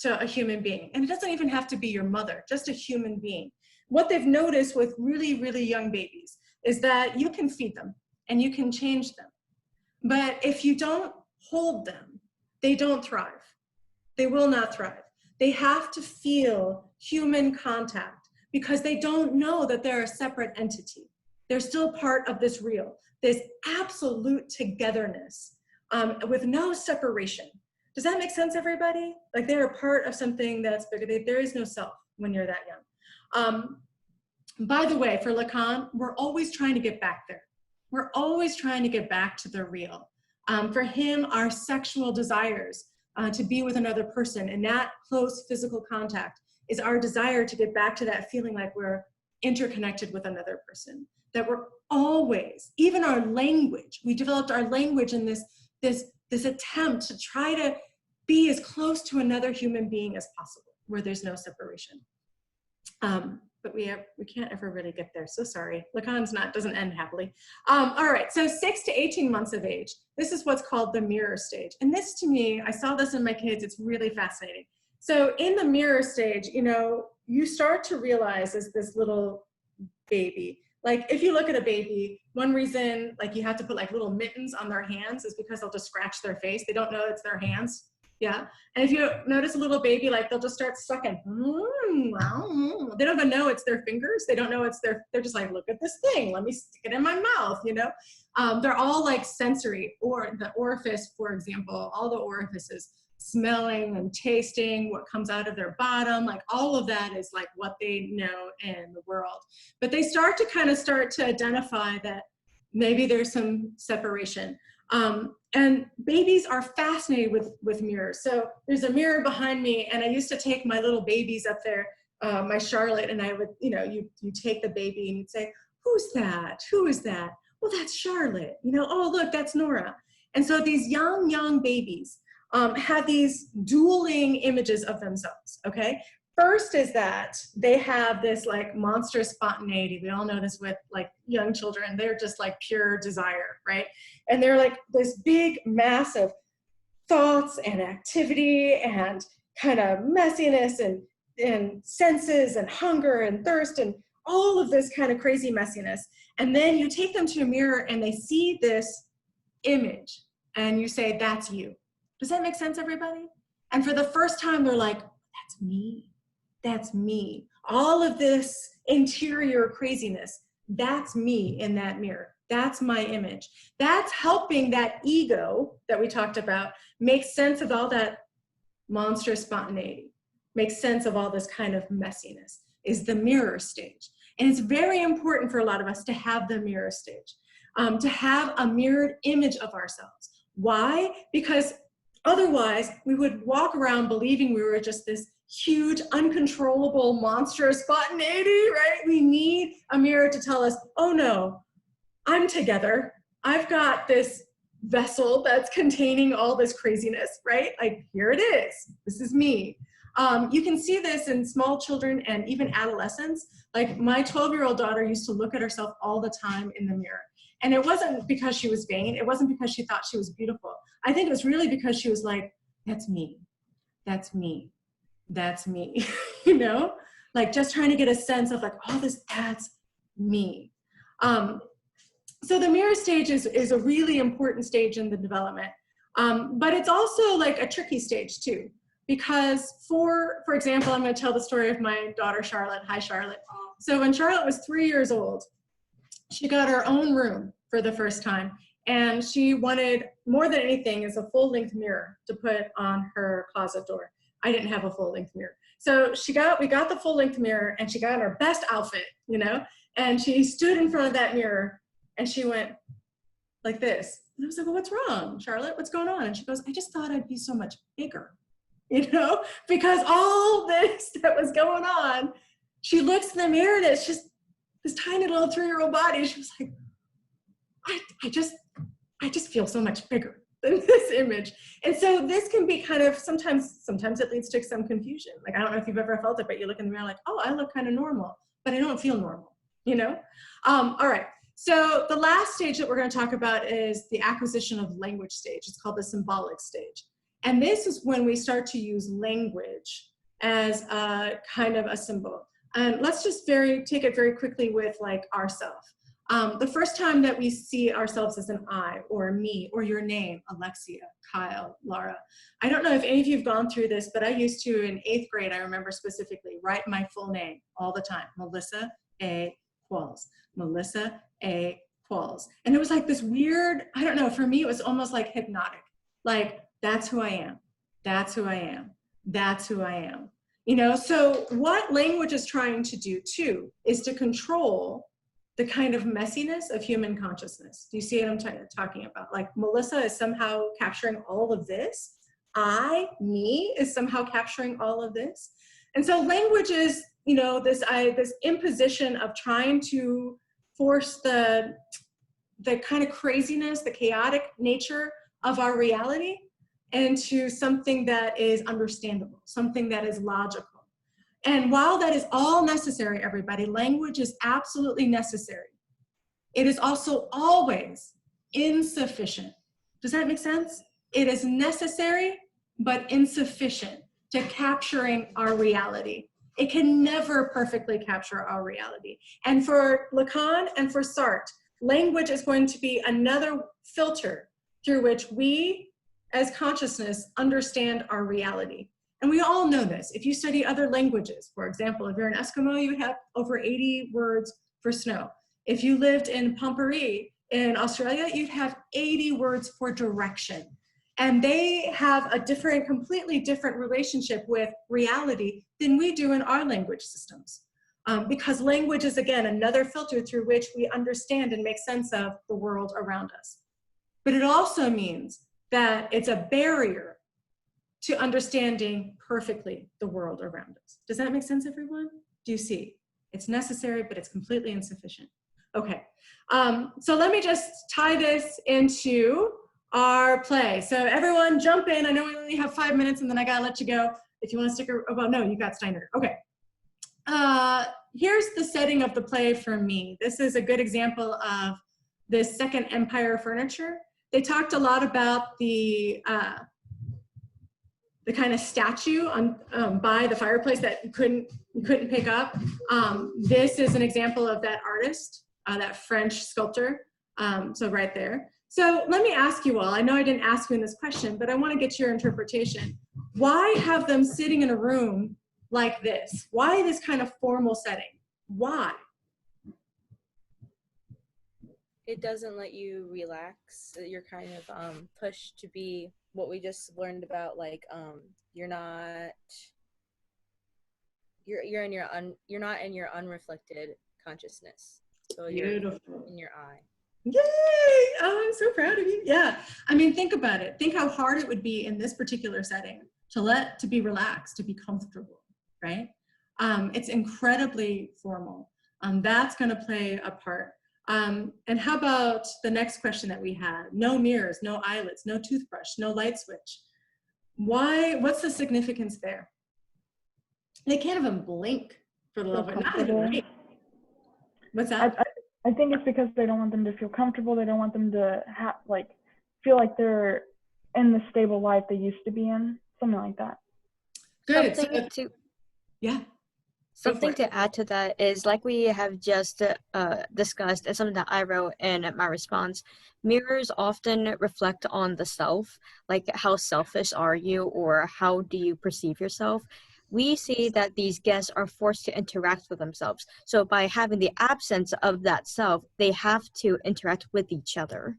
[SPEAKER 1] a human being. And it doesn't even have to be your mother, just a human being. What they've noticed with really, really young babies is that you can feed them and you can change them. But if you don't hold them, they don't thrive. They will not thrive. They have to feel human contact because they don't know that they're a separate entity. They're still part of this real, this absolute togetherness with no separation. Does that make sense, everybody? Like they're a part of something that's bigger. There is no self when you're that young. By the way, for Lacan, we're always trying to get back there. We're always trying to get back to the real. For him, our sexual desires to be with another person and that close physical contact is our desire to get back to that feeling like we're interconnected with another person, that we're always, even our language, we developed our language in this attempt to try to be as close to another human being as possible, where there's no separation. But we can't ever really get there. So sorry, Lacan's doesn't end happily. All right, so 6 to 18 months of age. This is what's called the mirror stage. And this to me, I saw this in my kids, it's really fascinating. So in the mirror stage, you know, you start to realize as this little baby, like if you look at a baby, one reason like you have to put like little mittens on their hands is because they'll just scratch their face. They don't know it's their hands. Yeah. And if you notice a little baby, like they'll just start sucking. They don't even know it's their fingers. They don't know it's they're just like, look at this thing. Let me stick it in my mouth, you know? They're all like sensory, or the orifice, for example, all the orifices, smelling and tasting what comes out of their bottom, like all of that is like what they know in the world. But they start to identify that maybe there's some separation. And babies are fascinated with mirrors. So there's a mirror behind me, and I used to take my little babies up there, my Charlotte, and I would, you know, you take the baby and you'd say, who's that? Who is that? Well, that's Charlotte. You know, oh, look, that's Nora. And so these young babies have these dueling images of themselves, okay? First is that they have this like monstrous spontaneity. We all know this with like young children. They're just like pure desire, right? And they're like this big mass of thoughts and activity and kind of messiness and senses and hunger and thirst and all of this kind of crazy messiness. And then you take them to a mirror and they see this image and you say, that's you. Does that make sense, everybody? And for the first time, they're like, that's me. That's me. All of this interior craziness, that's me in that mirror. That's my image. That's helping that ego that we talked about make sense of all that monstrous spontaneity, make sense of all this kind of messiness, is the mirror stage. And it's very important for a lot of us to have the mirror stage, to have a mirrored image of ourselves. Why? Because otherwise we would walk around believing we were just this huge, uncontrollable, monstrous spontaneity, right? We need a mirror to tell us, oh no, I'm together. I've got this vessel that's containing all this craziness, right? Like, here it is. This is me. You can see this in small children and even adolescents. Like my 12-year-old daughter used to look at herself all the time in the mirror. And it wasn't because she was vain. It wasn't because she thought she was beautiful. I think it was really because she was like, that's me. That's me. That's me, you know, like just trying to get a sense of like, oh, that's me. So the mirror stage is a really important stage in the development, but it's also like a tricky stage too, because for example, I'm going to tell the story of my daughter, Charlotte. Hi, Charlotte. So when Charlotte was 3 years old, she got her own room for the first time. And she wanted, more than anything, is a full-length mirror to put on her closet door. I didn't have a full-length mirror. So we got the full-length mirror, and she got her best outfit, you know, and she stood in front of that mirror and she went like this. And I was like, well, what's wrong, Charlotte? What's going on? And she goes, I just thought I'd be so much bigger, you know, because all this that was going on, she looks in the mirror and it's just this tiny little 3-year-old body. She was like, I just feel so much bigger than this image. And so this can be kind of, sometimes it leads to some confusion. Like, I don't know if you've ever felt it, but you look in the mirror like, oh, I look kind of normal, but I don't feel normal, you know? All right, so the last stage that we're gonna talk about is the acquisition of language stage. It's called the symbolic stage. And this is when we start to use language as a kind of a symbol. And let's just take it very quickly with like ourself. The first time that we see ourselves as an I or a me or your name, Alexia, Kyle, Laura. I don't know if any of you have gone through this, but I used to in 8th grade, I remember specifically, write my full name all the time. Melissa A. Qualls. Melissa A. Qualls. And it was like this weird, I don't know, for me it was almost like hypnotic. Like, that's who I am. That's who I am. That's who I am. You know, so what language is trying to do too is to control the kind of messiness of human consciousness. Do you see what I'm talking about? Like Melissa is somehow capturing all of this. Me, is somehow capturing all of this. And so language is, you know, this imposition of trying to force the kind of craziness, the chaotic nature of our reality into something that is understandable, something that is logical. And while that is all necessary, everybody, language is absolutely necessary. It is also always insufficient. Does that make sense? It is necessary, but insufficient to capturing our reality. It can never perfectly capture our reality. And for Lacan and for Sartre, language is going to be another filter through which we, as consciousness, understand our reality. And we all know this. If you study other languages, for example, if you're an Eskimo, you would have over 80 words for snow. If you lived in Pompeii in Australia, you'd have 80 words for direction. And they have a different, completely different relationship with reality than we do in our language systems. Because language is, again, another filter through which we understand and make sense of the world around us. But it also means that it's a barrier to understanding perfectly the world around us. Does that make sense, everyone? Do you see? It's necessary, but it's completely insufficient. Okay, so let me just tie this into our play. So everyone jump in. I know we only have 5 minutes and then I gotta let you go. If you wanna stick around, well, no, you got Steiner. Okay. Here's the setting of the play for me. This is a good example of this Second Empire furniture. They talked a lot about the kind of statue on by the fireplace that you couldn't pick up. This is an example of that artist, that French sculptor. So right there. So let me ask you all. I know I didn't ask you in this question, but I want to get your interpretation. Why have them sitting in a room like this? Why this kind of formal setting? Why?
[SPEAKER 5] It doesn't let you relax. You're kind of pushed to be what we just learned about, like you're not in your unreflected consciousness. So you're in your eye.
[SPEAKER 1] Yay! Oh, I'm so proud of you. Yeah. I mean, think about it. Think how hard it would be in this particular setting to be relaxed, to be comfortable, right? It's incredibly formal. That's going to play a part. And how about the next question that we had? No mirrors, no eyelets, no toothbrush, no light switch. Why? What's the significance there? They can't even blink for the love of it. Not even blink. What's that?
[SPEAKER 6] I think it's because they don't want them to feel comfortable. They don't want them to feel like they're in the stable life they used to be in. Something like that.
[SPEAKER 1] Good.
[SPEAKER 2] Something to add to that is, like we have just discussed, and something that I wrote in my response, mirrors often reflect on the self, like how selfish are you, or how do you perceive yourself. We see that these guests are forced to interact with themselves. So by having the absence of that self, they have to interact with each other.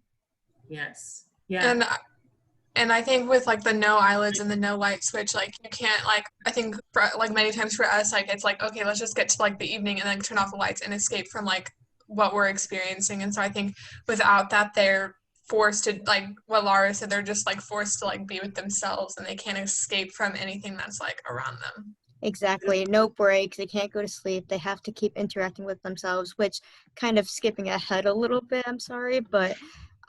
[SPEAKER 1] Yes. Yeah.
[SPEAKER 7] And I think with like the no eyelids and the no light switch, like you can't, like, I think for, like many times for us, like it's like, okay, let's just get to like the evening and then turn off the lights and escape from like what we're experiencing. And so I think without that, they're forced to, like what Laura said, they're just like forced to like be with themselves and they can't escape from anything that's like around them.
[SPEAKER 2] Exactly. No breaks. They can't go to sleep. They have to keep interacting with themselves, which, kind of skipping ahead a little bit, I'm sorry, but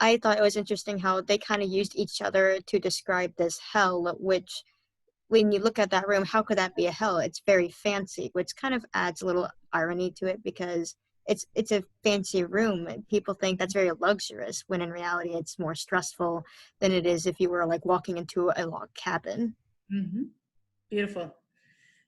[SPEAKER 2] I thought it was interesting how they kind of used each other to describe this hell, which when you look at that room, how could that be a hell? It's very fancy, which kind of adds a little irony to it because it's a fancy room and people think that's very luxurious when in reality it's more stressful than it is if you were like walking into a log cabin.
[SPEAKER 1] Mm-hmm. Beautiful.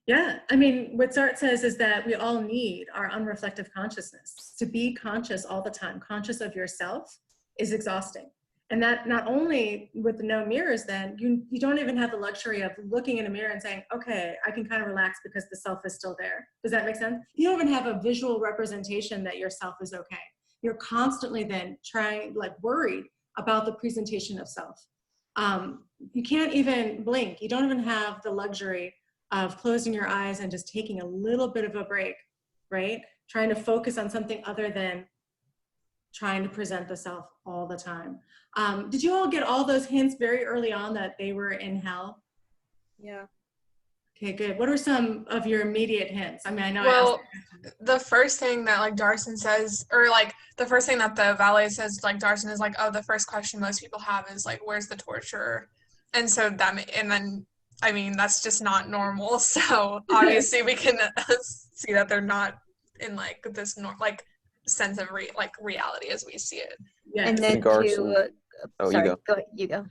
[SPEAKER 1] Yeah, I mean, what Sartre says is that we all need our unreflective consciousness. To be conscious all the time, conscious of yourself, is exhausting. And that not only with the no mirrors, then you don't even have the luxury of looking in a mirror and saying, okay, I can kind of relax because the self is still there. Does that make sense? You don't even have a visual representation that your self is okay. You're constantly then worried about the presentation of self. You can't even blink. You don't even have the luxury of closing your eyes and just taking a little bit of a break, right? trying to focus on something other than trying to present the self all the time. Did you all get all those hints very early on that they were in hell?
[SPEAKER 5] Yeah.
[SPEAKER 1] Okay, good. What are some of your immediate hints? I mean, I know
[SPEAKER 7] Well, the first thing that like Darson says, or like the first thing that the valet says, like Darson is like, oh, the first question most people have is like, where's the torturer? And so and then, I mean, that's just not normal. So obviously we can see that they're not in like this like sense of reality as we see it.
[SPEAKER 1] Yes.
[SPEAKER 2] And then
[SPEAKER 4] Garson. Oh,
[SPEAKER 2] sorry,
[SPEAKER 4] you go.
[SPEAKER 2] You go.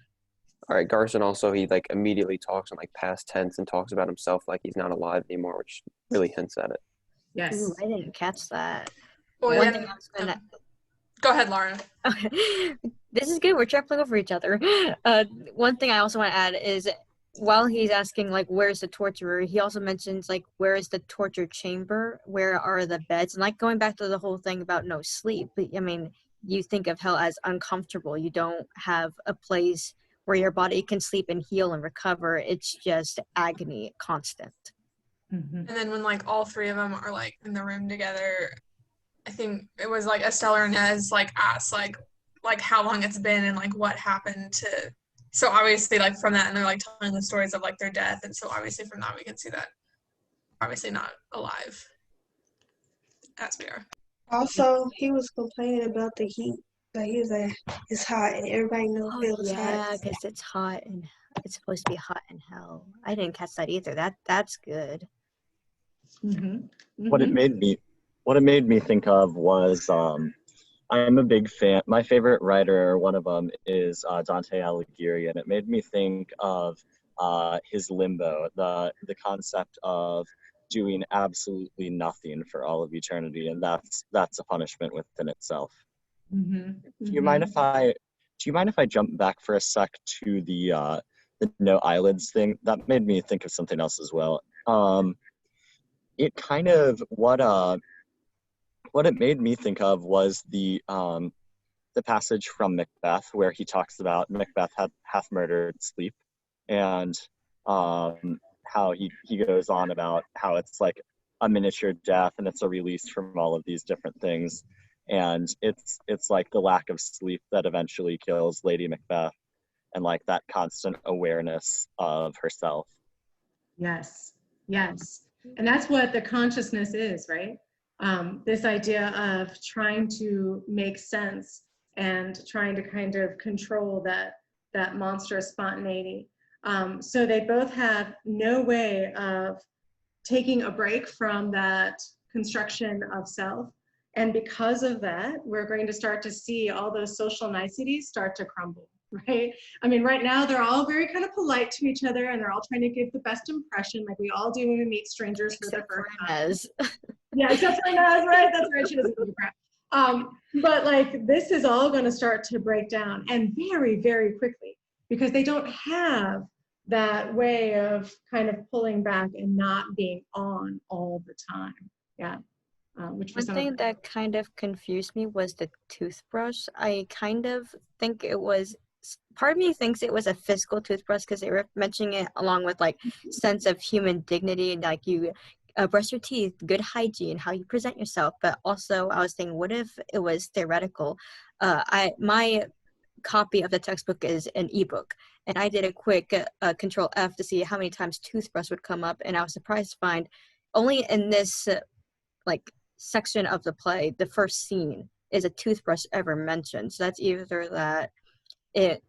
[SPEAKER 4] All right, Garson also, he like immediately talks in like past tense and talks about himself like he's not alive anymore, which really hints at it.
[SPEAKER 1] Yes.
[SPEAKER 2] Ooh, I didn't catch that.
[SPEAKER 7] Well,
[SPEAKER 2] One
[SPEAKER 7] then,
[SPEAKER 2] thing I was gonna
[SPEAKER 7] go ahead, Lauren.
[SPEAKER 2] Okay. This is good. We're trampling over each other. One thing I also want to add is while he's asking, like, where's the torturer, he also mentions, like, where is the torture chamber? Where are the beds? And, like, going back to the whole thing about no sleep, I mean, you think of hell as uncomfortable. You don't have a place where your body can sleep and heal and recover. It's just agony constant.
[SPEAKER 1] Mm-hmm.
[SPEAKER 7] And then when like all three of them are like in the room together, I think it was like Estelle or Nez like asked like how long it's been and like what happened to. So obviously like from that, and they're like telling the stories of like their death, and so obviously from that we can see that obviously not alive as we are.
[SPEAKER 8] Also, he was complaining about the heat. Like he was like, it's hot, and everybody knows hell is
[SPEAKER 2] Yeah,
[SPEAKER 8] hot.
[SPEAKER 2] because it's hot and it's supposed to be hot in hell. I didn't catch that either. That's good.
[SPEAKER 1] Mm-hmm.
[SPEAKER 9] What it made me think of was I'm a big fan. My favorite writer, one of them, is Dante Alighieri, and it made me think of his limbo, the concept of doing absolutely nothing for all of eternity, and that's a punishment within itself.
[SPEAKER 1] Mm-hmm.
[SPEAKER 9] Do you mind if I jump back for a sec to the no eyelids thing? That made me think of something else as well. It kind of what it made me think of was the passage from Macbeth where he talks about Macbeth hath murdered sleep, and how he goes on about how it's like a miniature death and it's a release from all of these different things, and it's like the lack of sleep that eventually kills Lady Macbeth, and like that constant awareness of herself.
[SPEAKER 1] Yes. And that's what the consciousness is, right? This idea of trying to make sense and trying to kind of control that monstrous spontaneity. So they both have no way of taking a break from that construction of self. And because of that, we're going to start to see all those social niceties start to crumble, right? I mean, right now they're all very kind of polite to each other and they're all trying to give the best impression like we all do when we meet strangers for the first time. Yeah, except for Inez, right? That's right, she doesn't give a crap. But like this is all going to start to break down, and very, very quickly, because they don't have that way of kind of pulling back and not being on all the time. Yeah. Which was
[SPEAKER 2] one thing that kind of confused me was the toothbrush. I kind of think it was, part of me thinks it was a physical toothbrush because they were mentioning it along with like sense of human dignity and like you brush your teeth, good hygiene, how you present yourself. But also I was thinking, what if it was theoretical? My copy of the textbook is an ebook, and I did a quick Control F to see how many times toothbrush would come up, and I was surprised to find only in this like section of the play, the first scene is a toothbrush ever mentioned. So that's either that it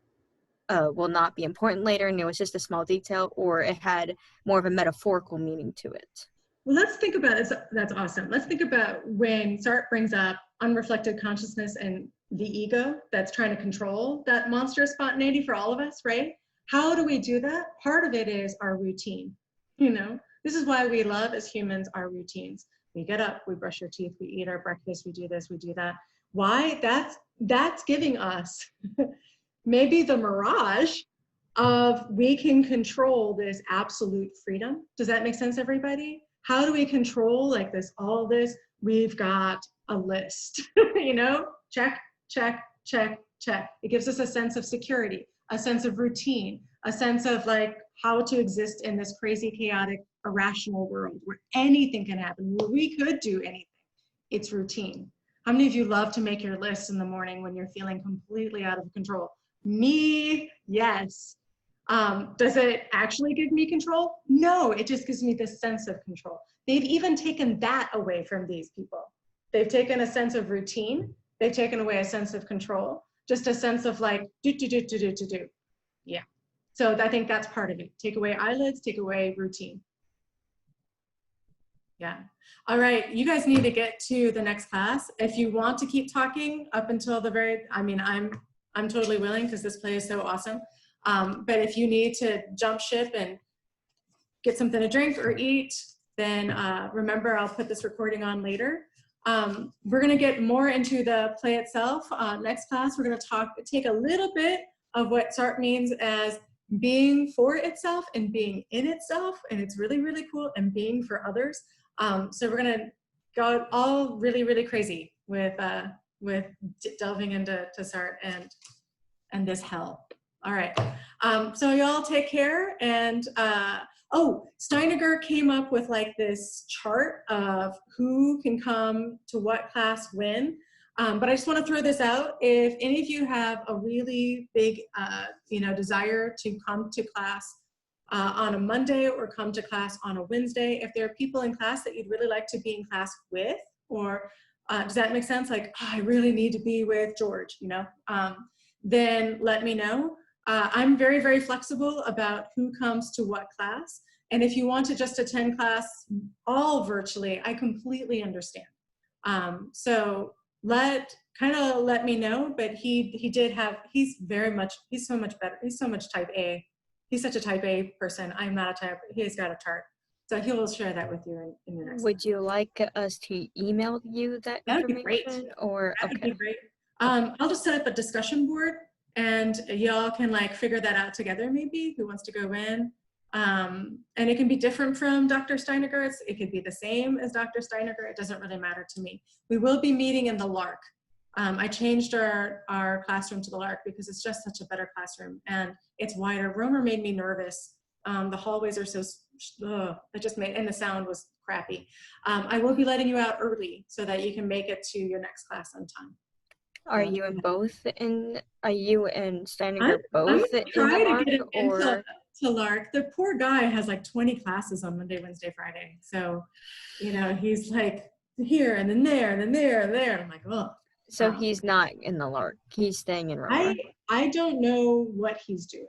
[SPEAKER 2] will not be important later and it was just a small detail, or it had more of a metaphorical meaning to it.
[SPEAKER 1] Well, let's think about it. That's awesome. Let's think about when Sartre brings up unreflected consciousness and the ego that's trying to control that monstrous spontaneity for all of us, right? How do we do that? Part of it is our routine. You know, this is why we love as humans our routines. We get up, we brush our teeth, we eat our breakfast, we do this, we do that. Why? That's giving us maybe the mirage of we can control this absolute freedom. Does that make sense, everybody? How do we control like this, all this? We've got a list, you know, check, check, check, check. It gives us a sense of security, a sense of routine, a sense of like how to exist in this crazy, chaotic, irrational world where anything can happen, where we could do anything. it's routine. How many of you love to make your list in the morning when you're feeling completely out of control? Me, yes. Does it actually give me control? No, it just gives me this sense of control. They've even taken that away from these people. They've taken a sense of routine. They've taken away a sense of control, just a sense of like, do. Yeah. So I think that's part of it. Take away eyelids, take away routine. Yeah. All right, you guys need to get to the next class. If you want to keep talking up until the very, I mean, I'm totally willing because this play is so awesome. But if you need to jump ship and get something to drink or eat, then remember, I'll put this recording on later. We're gonna get more into the play itself. Next class, we're gonna take a little bit of what SART means as being for itself and being in itself, and it's really, really cool, and being for others. So we're gonna go all really, really crazy with delving into SART and this hell. All right, so y'all take care. And oh, Steiniger came up with like this chart of who can come to what class when. But I just want to throw this out. If any of you have a really big, desire to come to class on a Monday or come to class on a Wednesday, if there are people in class that you'd really like to be in class with, or does that make sense? Like, oh, I really need to be with George, then let me know. I'm very, very flexible about who comes to what class. And if you want to just attend class all virtually, I completely understand. So let me know, but he's so much better. He's so much type A. He's such a type A person. I'm not a type, he's got a chart. So he will share that with you in your next
[SPEAKER 2] Would you like us to email you that
[SPEAKER 1] That'd be
[SPEAKER 2] information?
[SPEAKER 1] great.
[SPEAKER 2] Or
[SPEAKER 1] That'd
[SPEAKER 2] okay.
[SPEAKER 1] be great. I'll just set up a discussion board and y'all can like figure that out together maybe, who wants to go in. And it can be different from Dr. Steiniger. It could be the same as Dr. Steiniger. It doesn't really matter to me. We will be meeting in the Lark. I changed our classroom to the Lark because it's just such a better classroom and it's wider. Romer made me nervous. The hallways are so, and the sound was crappy. I will be letting you out early so that you can make it to your next class on time.
[SPEAKER 2] Are you and Steiniger both
[SPEAKER 1] I'm
[SPEAKER 2] in the
[SPEAKER 1] trying to
[SPEAKER 2] Lark,
[SPEAKER 1] get him
[SPEAKER 2] or?
[SPEAKER 1] to Lark. The poor guy has like 20 classes on Monday, Wednesday, Friday. So, he's like here and then there and then there and there. And I'm like, oh.
[SPEAKER 2] So he's not in the Lark. He's staying in Romer.
[SPEAKER 1] I don't know what he's doing.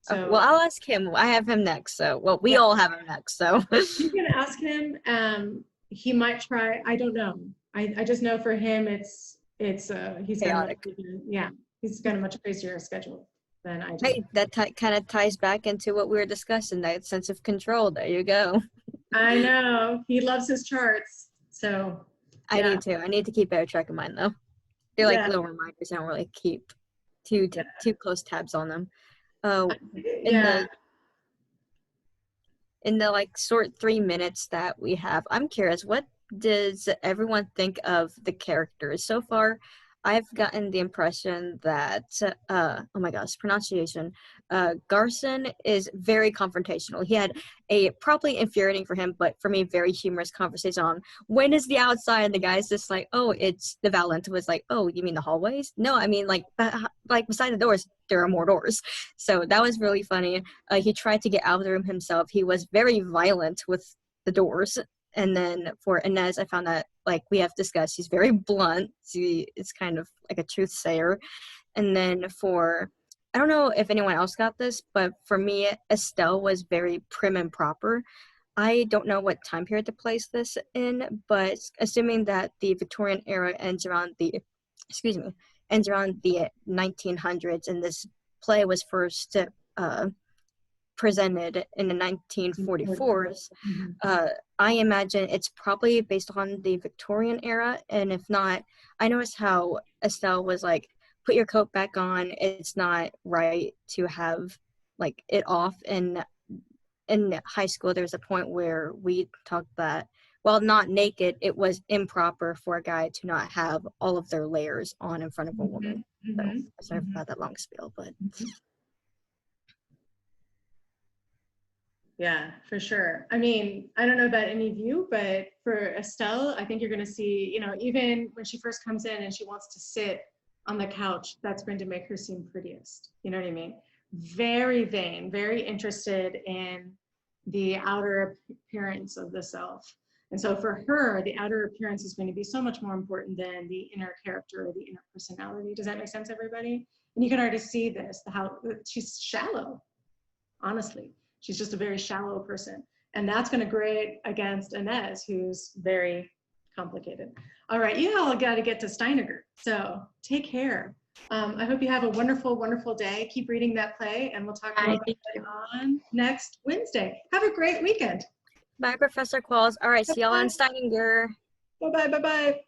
[SPEAKER 1] So
[SPEAKER 2] Okay, well, I'll ask him. I have him next. So, well, we all have him next. So
[SPEAKER 1] you can ask him. He might try. I don't know. I just know for him, he's
[SPEAKER 2] chaotic.
[SPEAKER 1] He's got a much crazier schedule than I do.
[SPEAKER 2] Hey, that kind of ties back into what we were discussing, that sense of control. There you go.
[SPEAKER 1] I know. He loves his charts. So
[SPEAKER 2] I do too. I need to keep better track of mine though. They're like little reminders. I don't really keep too close tabs on them. In the like short 3 minutes that we have, I'm curious, what does everyone think of the characters so far? I've gotten the impression that oh my gosh, pronunciation. Garson is very confrontational. He had a probably infuriating for him, but for me, very humorous conversation on when is the outside, and the guy's just like, oh, it's the Valent was like, oh, you mean the hallways? No, I mean like beside the doors, there are more doors. So that was really funny. He tried to get out of the room himself. He was very violent with the doors. And then for Inez, I found that, like we have discussed, she's very blunt. She is kind of like a truth sayer. And then I don't know if anyone else got this, but for me, Estelle was very prim and proper. I don't know what time period to place this in, but assuming that the Victorian era ends around the 1900s, and this play was first presented in the 1944s, I imagine it's probably based on the Victorian era. And if not, I noticed how Estelle was like, put your coat back on. It's not right to have like it off. And in high school, there's a point where we talked that while not naked, it was improper for a guy to not have all of their layers on in front of a woman. So sorry about that long spiel, but
[SPEAKER 1] Yeah, for sure. I mean, I don't know about any of you, but for Estelle, I think you're going to see, you know, even when she first comes in and she wants to sit on the couch, that's going to make her seem prettiest. You know what I mean? Very vain, very interested in the outer appearance of the self. And so for her, the outer appearance is going to be so much more important than the inner character or the inner personality. Does that make sense, everybody? And you can already see this, how she's shallow, honestly. She's just a very shallow person. And that's going to grade against Inez, who's very complicated. All right, you all got to get to Steiniger. So take care. I hope you have a wonderful, wonderful day. Keep reading that play, and we'll talk more about it on next Wednesday. Have a great weekend.
[SPEAKER 2] Bye, Professor Qualls. All right, see y'all on Steininger.
[SPEAKER 1] Bye-bye, bye-bye.